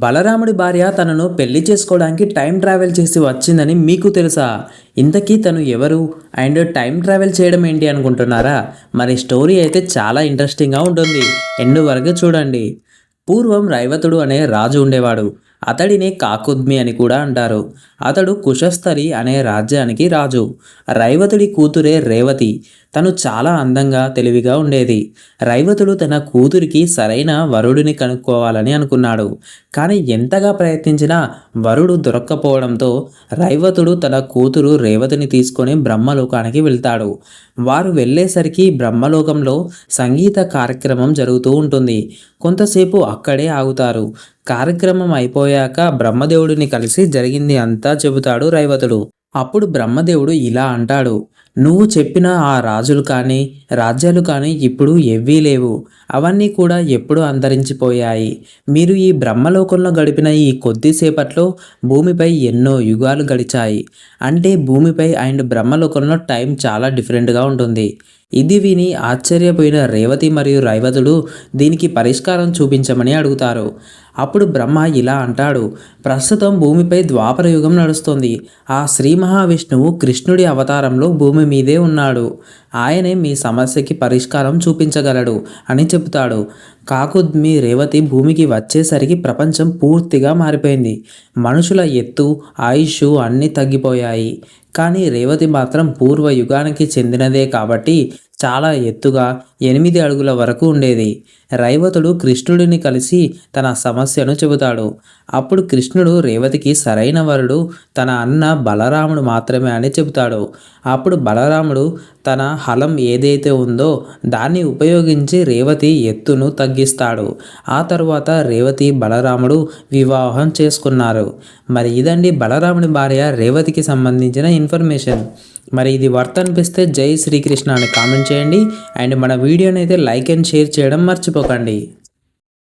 బలరాముడి భార్య తనను పెళ్లి చేసుకోవడానికి టైం ట్రావెల్ చేసి వచ్చిందని మీకు తెలుసా? ఇంతకీ తను ఎవరు? అండ్ టైం ట్రావెల్ చేయడం ఏంటి అనుకుంటున్నారా? మరి స్టోరీ అయితే చాలా ఇంట్రెస్టింగ్గా ఉంటుంది. ఎండ్ వరకు చూడండి. పూర్వం రైవతుడు అనే రాజు ఉండేవాడు. అతడిని కాకుద్మి అని కూడా అంటారు. అతడు కుశస్థలి అనే రాజ్యానికి రాజు. రైవతుడి కూతురే రేవతి. తను చాలా అందంగా తెలివిగా ఉండేది. రైవతుడు తన కూతురికి సరైన వరుడిని కనుక్కోవాలని అనుకున్నాడు. కానీ ఎంతగా ప్రయత్నించినా వరుడు దొరక్కపోవడంతో రైవతుడు తన కూతురు రేవతిని తీసుకొని బ్రహ్మలోకానికి వెళ్తాడు. వారు వెళ్ళేసరికి బ్రహ్మలోకంలో సంగీత కార్యక్రమం జరుగుతూ ఉంటుంది. కొంతసేపు అక్కడే ఆగుతారు. కార్యక్రమం అయిపోయాక బ్రహ్మదేవుడిని కలిసి జరిగింది అంతా చెబుతాడు రైవతుడు. అప్పుడు బ్రహ్మదేవుడు ఇలా అంటాడు, నువ్వు చెప్పిన ఆ రాజులు కానీ రాజ్యాలు కానీ ఇప్పుడు ఎవ్వీ లేవు. అవన్నీ కూడా ఎప్పుడూ అంతరించిపోయాయి. మీరు ఈ బ్రహ్మలోకంలో గడిపిన ఈ కొద్దిసేపట్లో భూమిపై ఎన్నో యుగాలు గడిచాయి. అంటే భూమిపై అండ్ బ్రహ్మలోకంలో టైం చాలా డిఫరెంట్గా ఉంటుంది. ఇది విని ఆశ్చర్యపోయిన రేవతి మరియు రైవతుడు దీనికి పరిష్కారం చూపించమని అడుగుతారు. అప్పుడు బ్రహ్మ ఇలా అంటాడు, ప్రస్తుతం భూమిపై ద్వాపర యుగం నడుస్తుంది. ఆ శ్రీ మహావిష్ణువు కృష్ణుడి అవతారంలో భూమి మీదే ఉన్నాడు. ఆయనే మీ సమస్యకి పరిష్కారం చూపించగలడు అని చెబుతాడు. కాకుద్మి రేవతి భూమికి వచ్చేసరికి ప్రపంచం పూర్తిగా మారిపోయింది. మనుషుల ఎత్తు, ఆయుష్ అన్నీ తగ్గిపోయాయి. కానీ రేవతి మాత్రం పూర్వ యుగానికి చెందినదే కాబట్టి చాలా ఎత్తుగా 8 అడుగుల వరకు ఉండేది. రైవతుడు కృష్ణుడిని కలిసి తన సమస్యను చెబుతాడు. అప్పుడు కృష్ణుడు రేవతికి సరైన వరుడు తన అన్న బలరాముడు మాత్రమే అని చెబుతాడు. అప్పుడు బలరాముడు తన హలం ఏదైతే ఉందో దాన్ని ఉపయోగించి రేవతి ఎత్తును తగ్గిస్తాడు. ఆ తరువాత రేవతి బలరాముడు వివాహం చేసుకున్నారు. మరి ఇదండి బలరాముడి భార్య రేవతికి సంబంధించిన ఇన్ఫర్మేషన్. మరి ఇది వర్త్ అనిపిస్తే జై శ్రీకృష్ణ అని కామెంట్ చేయండి. అండ్ మన వీడియోని అయితే లైక్ అండ్ షేర్ చేయడం మర్చిపోకండి.